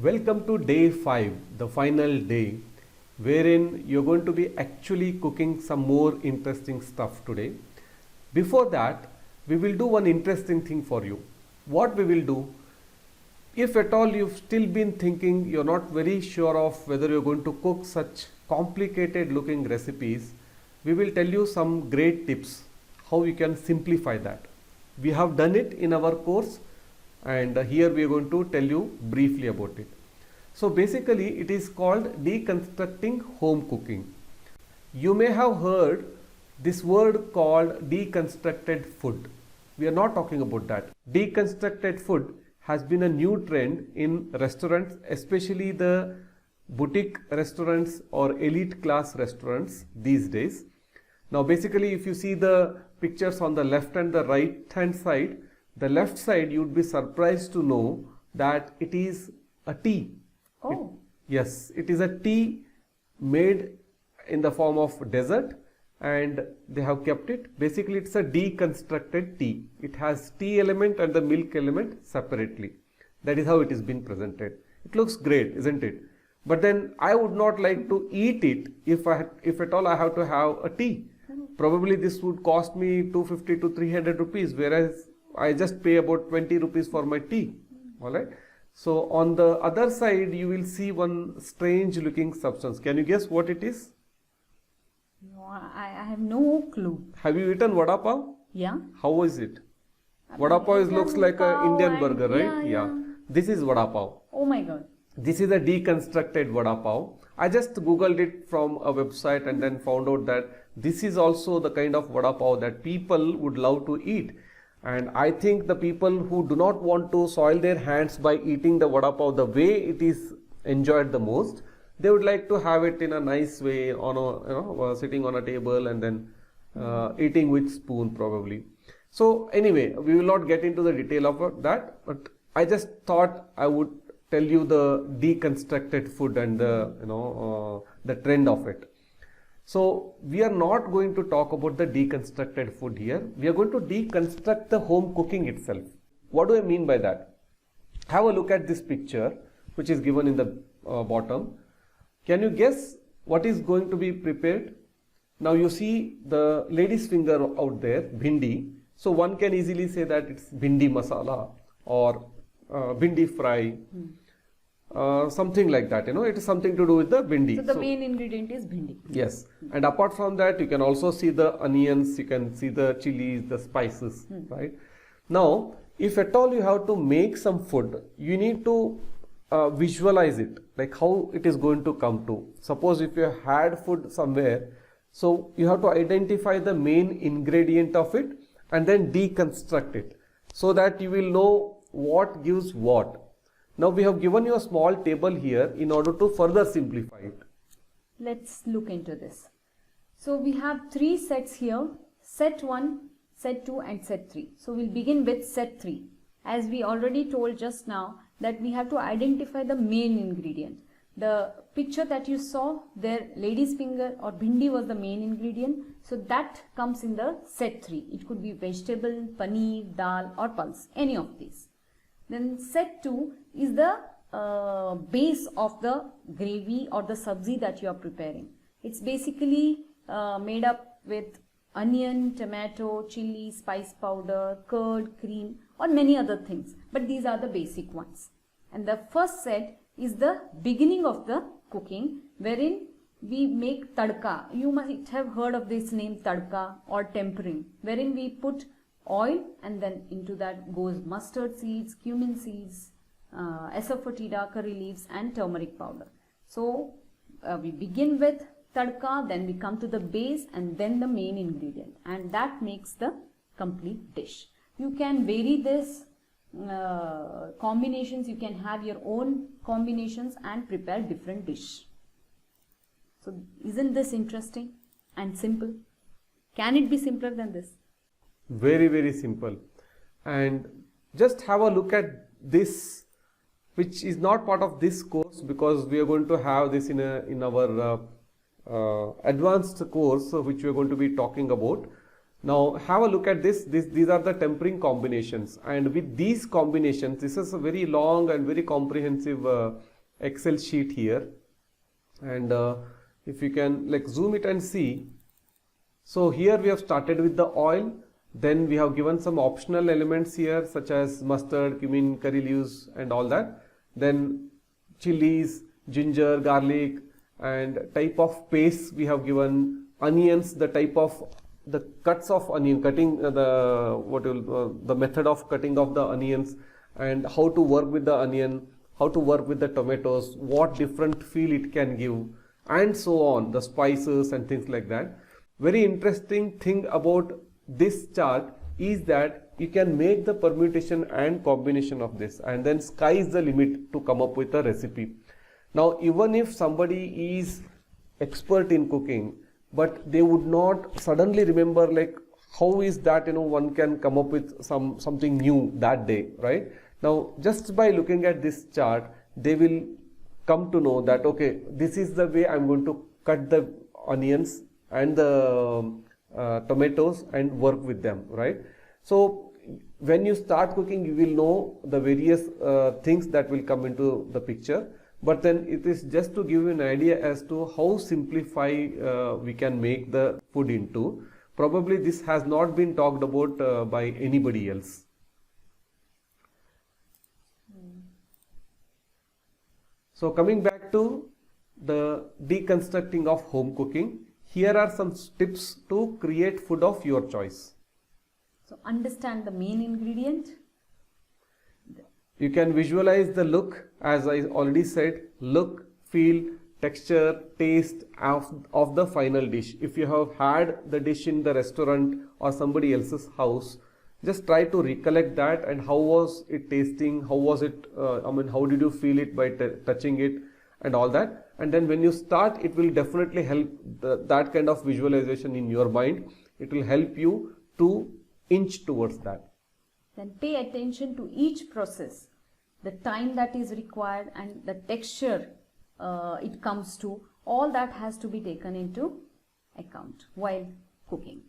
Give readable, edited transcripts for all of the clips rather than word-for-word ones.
Welcome to day 5, the final day, wherein you're going to be actually cooking some more interesting stuff today. Before that, we will do one interesting thing for you. What we will do, if at all you've still been thinking you're not very sure of whether you're going to cook such complicated looking recipes, we will tell you some great tips how you can simplify that. We have done it in our course, and here we are going to tell you briefly about it. So basically it is called deconstructing home cooking. You may have heard this word called deconstructed food. We are not talking about that. Deconstructed food has been a new trend in restaurants, especially the boutique restaurants or elite class restaurants these days. Now basically if you see the pictures on the left and the right hand side, the left side you would be surprised to know that it is a tea. Oh. Yes, it is a tea made in the form of dessert, and they have kept it. Basically it's a deconstructed tea. It has tea element and the milk element separately. That is how it is being presented. It looks great, isn't it? But then I would not like to eat it if at all I have to have a tea. Probably this would cost me 250 to 300 rupees, whereas I just pay about 20 rupees for my tea. Alright. So on the other side you will see one strange looking substance. Can you guess what it is? No, I have no clue. Have you eaten vada pav? Yeah. How is it? Vada pav looks like an Indian burger, right? Yeah. This is vada pav. Oh my god. This is a deconstructed vada pav. I just googled it from a website and then found out that this is also the kind of vada pav that people would love to eat. And I think the people who do not want to soil their hands by eating the vada pav the way it is enjoyed the most, they would like to have it in a nice way on a sitting on a table and then eating with spoon probably. So anyway, we will not get into the detail of that, but I just thought I would tell you the deconstructed food and the trend of it. So we are not going to talk about the deconstructed food here. We are going to deconstruct the home cooking itself. What do I mean by that? Have a look at this picture which is given in the bottom. Can you guess what is going to be prepared? Now you see the lady's finger out there, bhindi. So one can easily say that it's bhindi masala or bhindi fry. Something like that, it is something to do with the bhindi. So the main ingredient is bhindi. Yes, and apart from that you can also see the onions, you can see the chilies, the spices, right? Now if at all you have to make some food, you need to visualize it, like how it is going to come to. Suppose if you had food somewhere, so you have to identify the main ingredient of it and then deconstruct it so that you will know what gives what. Now we have given you a small table here in order to further simplify it. Let's look into this. So we have 3 sets here, set 1, set 2 and set 3. So we'll begin with set 3. As we already told just now that we have to identify the main ingredient. The picture that you saw there, lady's finger or bhindi was the main ingredient. So that comes in the set 3. It could be vegetable, paneer, dal or pulse, any of these. Then set 2 is the base of the gravy or the sabzi that you are preparing. It's basically made up with onion, tomato, chili, spice powder, curd, cream or many other things. But these are the basic ones. And the first set is the beginning of the cooking, wherein we make tadka. You might have heard of this name tadka or tempering, wherein we put oil and then into that goes mustard seeds, cumin seeds, asafoetida, curry leaves and turmeric powder. So we begin with tadka, then we come to the base and then the main ingredient, and that makes the complete dish. You can vary this combinations, you can have your own combinations and prepare different dish. So isn't this interesting and simple? Can it be simpler than this? Very, very simple. And just have a look at this, which is not part of this course because we are going to have this in our advanced course which we are going to be talking about. Now have a look at this. These are the tempering combinations, and with these combinations, this is a very long and very comprehensive Excel sheet here, and if you can like zoom it and see. So here we have started with the oil, then we have given some optional elements here such as mustard, cumin, curry leaves and all that. Then chilies, ginger, garlic, and type of paste we have given, onions, the type of the cuts of onion, cutting the method of cutting of the onions, and how to work with the onion, how to work with the tomatoes, what different feel it can give, and so on, the spices and things like that. Very interesting thing about this chart is that you can make the permutation and combination of this, and then sky is the limit to come up with a recipe. Now even if somebody is expert in cooking, but they would not suddenly remember like how is that, one can come up with something new that day, right? Now just by looking at this chart, they will come to know that okay, this is the way I'm going to cut the onions and the tomatoes and work with them, right? So when you start cooking, you will know the various things that will come into the picture, but then it is just to give you an idea as to how simplify we can make the food into. Probably this has not been talked about by anybody else. So coming back to the deconstructing of home cooking, here are some tips to create food of your choice. So understand the main ingredient. You can visualize the look, as I already said, look, feel, texture, taste of the final dish. If you have had the dish in the restaurant or somebody else's house, just try to recollect that and how was it tasting, how was it, how did you feel it by touching it and all that. And then when you start, it will definitely help that kind of visualization in your mind. It will help you to inch towards that. Then pay attention to each process, the time that is required and the texture it comes to. All that has to be taken into account while cooking.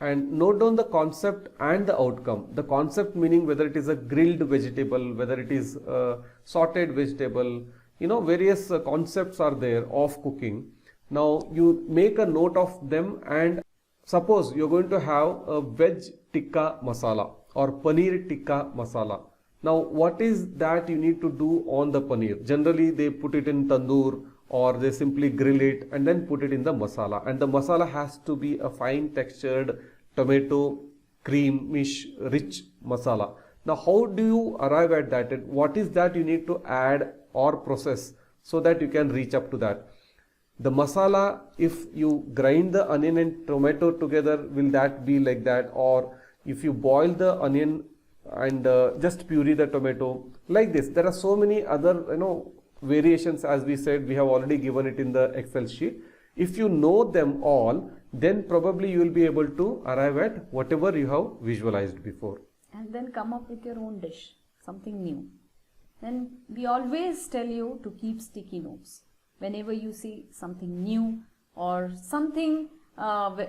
And note down the concept and the outcome. The concept meaning whether it is a grilled vegetable, whether it is a sauteed vegetable, various concepts are there of cooking. Now you make a note of them, and suppose you're going to have a veg tikka masala or paneer tikka masala. Now what is that you need to do on the paneer? Generally they put it in tandoor or they simply grill it and then put it in the masala, and the masala has to be a fine textured tomato creamish rich masala. Now how do you arrive at that, and what is that you need to add or process so that you can reach up to that? The masala, if you grind the onion and tomato together, will that be like that? Or if you boil the onion and just puree the tomato, like this. There are so many other variations. As we said, we have already given it in the Excel sheet. If you know them all, then probably you will be able to arrive at whatever you have visualized before. And then come up with your own dish, something new. Then we always tell you to keep sticky notes. Whenever you see something new or something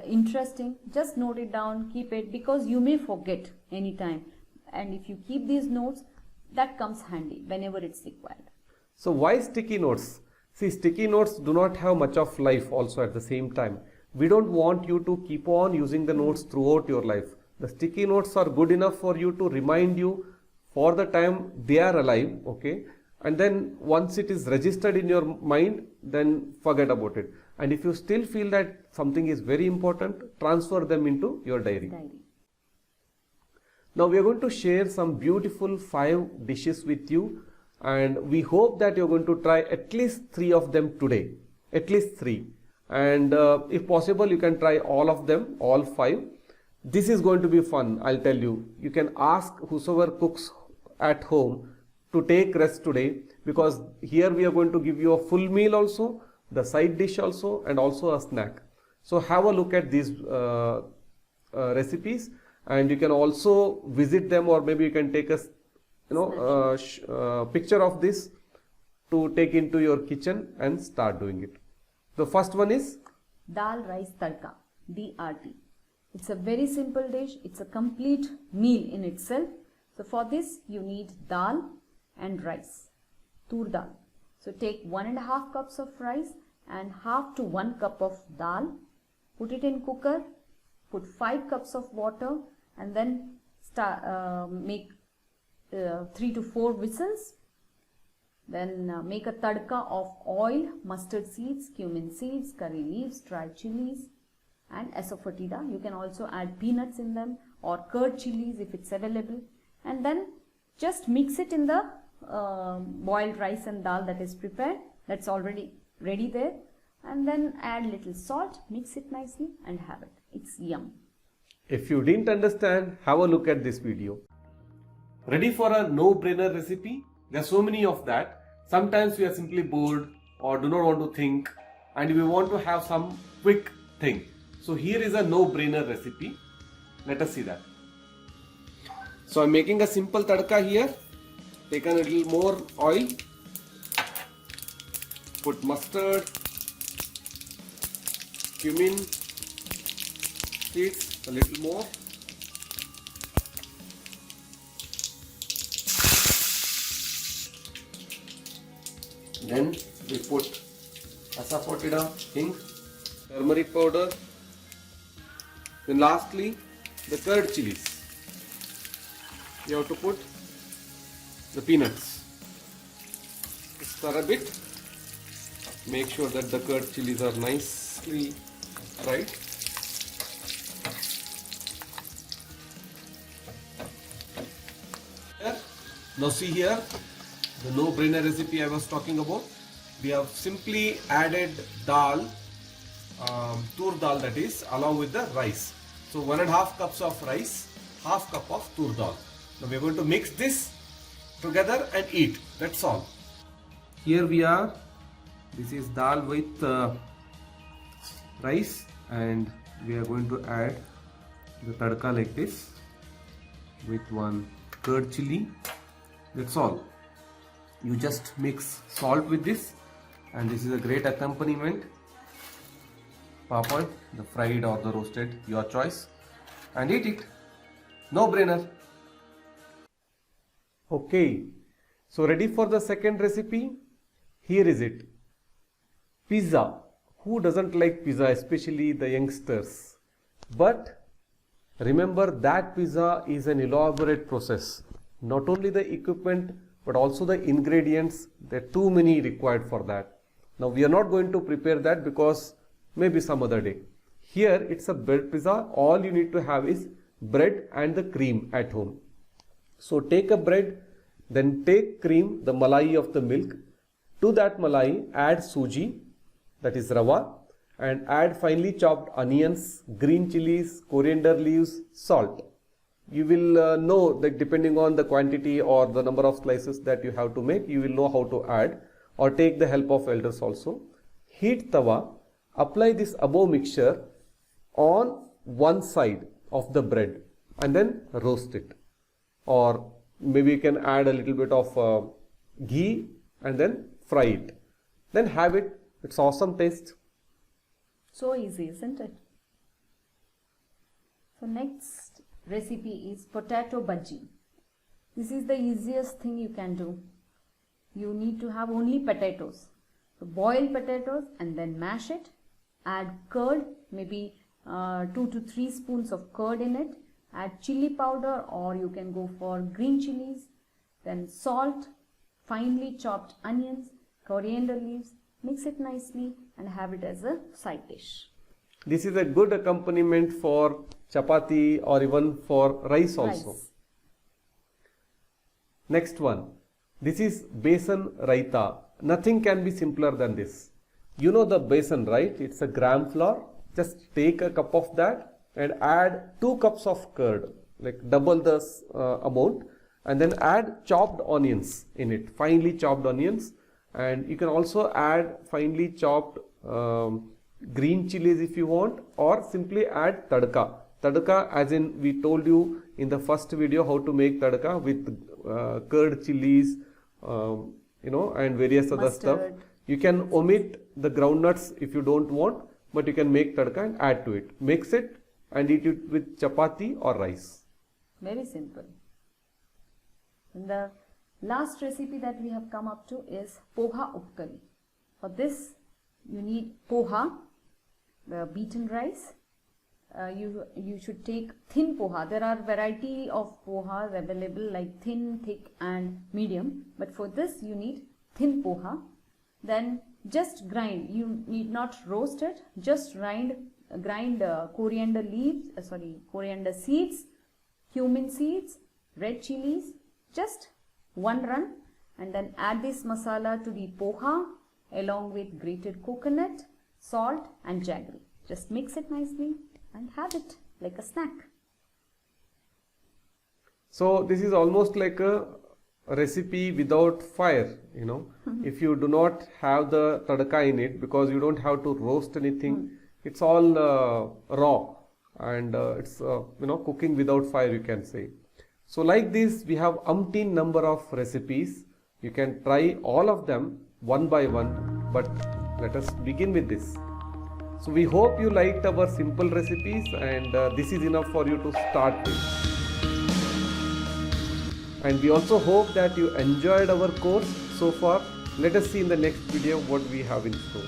interesting, just note it down, keep it, because you may forget anytime. And if you keep these notes, that comes handy whenever it's required. So why sticky notes? See, sticky notes do not have much of life also at the same time. We don't want you to keep on using the notes throughout your life. The sticky notes are good enough for you to remind you for the time they are alive, okay? And then once it is registered in your mind, then forget about it. And if you still feel that something is very important, transfer them into your diary. Now we are going to share some beautiful 5 dishes with you, and we hope that you're going to try at least 3 of them today, at least 3. And if possible, you can try all of them, all 5. This is going to be fun, I'll tell you. You can ask whosoever cooks at home to take rest today, because here we are going to give you a full meal also, the side dish also, and also a snack. So have a look at these recipes, and you can also visit them, or maybe you can take a picture of this to take into your kitchen and start doing it. The first one is Dal Rice Tadka, DRT. It's a very simple dish. It's a complete meal in itself. So for this you need dal and rice, tur dal. So take 1.5 cups of rice and half to 1 cup of dal. Put it in cooker. Put 5 cups of water and then make 3 to 4 whistles. Then make a tadka of oil, mustard seeds, cumin seeds, curry leaves, dried chilies and asafoetida. You can also add peanuts in them or curd chilies if it's available. And then just mix it in the boiled rice and dal that is prepared. That's already ready there. And then add little salt, mix it nicely and have it. It's yum. If you didn't understand, have a look at this video. Ready for a no-brainer recipe? There are so many of that. Sometimes we are simply bored or do not want to think and we want to have some quick thing. So here is a no-brainer recipe. Let us see that. So I'm making a simple tadka here. Take a little more oil. Put mustard, cumin seeds, a little more. Then we put asafoetida, hing, turmeric powder. Then lastly, the curd chilies. You have to put the peanuts. Stir a bit. Make sure that the curd chilies are nicely fried. Now see here, the no-brainer recipe I was talking about. We have simply added dal, tur dal that is, along with the rice. So 1.5 cups of rice, half cup of tur dal. Now we are going to mix this together and eat. That's all. Here we are. This is dal with rice and we are going to add the tadka like this with one curd chili. That's all. You just mix salt with this and this is a great accompaniment. Papad, the fried or the roasted, your choice, and eat it. No brainer. Okay, so ready for the second recipe? Here is it. Pizza. Who doesn't like pizza, especially the youngsters? But remember that pizza is an elaborate process. Not only the equipment but also the ingredients, there are too many required for that. Now we are not going to prepare that because maybe some other day. Here it's a bread pizza. All you need to have is bread and the cream at home. So take a bread, then take cream, the malai of the milk. To that malai add suji, that is rava, and add finely chopped onions, green chilies, coriander leaves, salt. You will know that depending on the quantity or the number of slices that you have to make, you will know how to add or take the help of elders also. Heat tawa, apply this above mixture on one side of the bread and then roast it. Or maybe you can add a little bit of ghee and then fry it. Then have it. It's awesome taste. So easy, isn't it? So next recipe is potato bhaji. This is the easiest thing you can do. You need to have only potatoes. So boil potatoes and then mash it. Add curd, maybe 2 to 3 spoons of curd in it. Add chili powder or you can go for green chilies. Then salt, finely chopped onions, coriander leaves. Mix it nicely and have it as a side dish. This is a good accompaniment for chapati or even for rice also. Next one. This is besan raita. Nothing can be simpler than this. You know the besan, right? It's a gram flour. Just take a cup of that and add 2 cups of curd, like double the amount, and then add chopped onions in it, finely chopped onions. And you can also add finely chopped green chilies if you want, or simply add tadka. Tadka, as in we told you in the first video how to make tadka with curd chilies, and various other stuff. You can omit the groundnuts if you don't want, but you can make tadka and add to it. Mix it and eat it with chapati or rice. Very simple. And the Last recipe that we have come up to is poha upkari. For this you need poha, the beaten rice. You should take thin poha. There are variety of pohas available like thin, thick and medium, but for this you need thin poha. Then just grind, you need not roast it, just grind coriander leaves, coriander seeds, cumin seeds, red chilies, just one run, and then add this masala to the poha along with grated coconut, salt and jaggery. Just mix it nicely and have it like a snack. So this is almost like a recipe without fire, you know. If you do not have the tadka in it, because you don't have to roast anything, it's all raw, and it's cooking without fire, you can say. So like this we have umpteen number of recipes. You can try all of them one by one, but let us begin with this. So we hope you liked our simple recipes, and this is enough for you to start with. And we also hope that you enjoyed our course so far. Let us see in the next video what we have in store.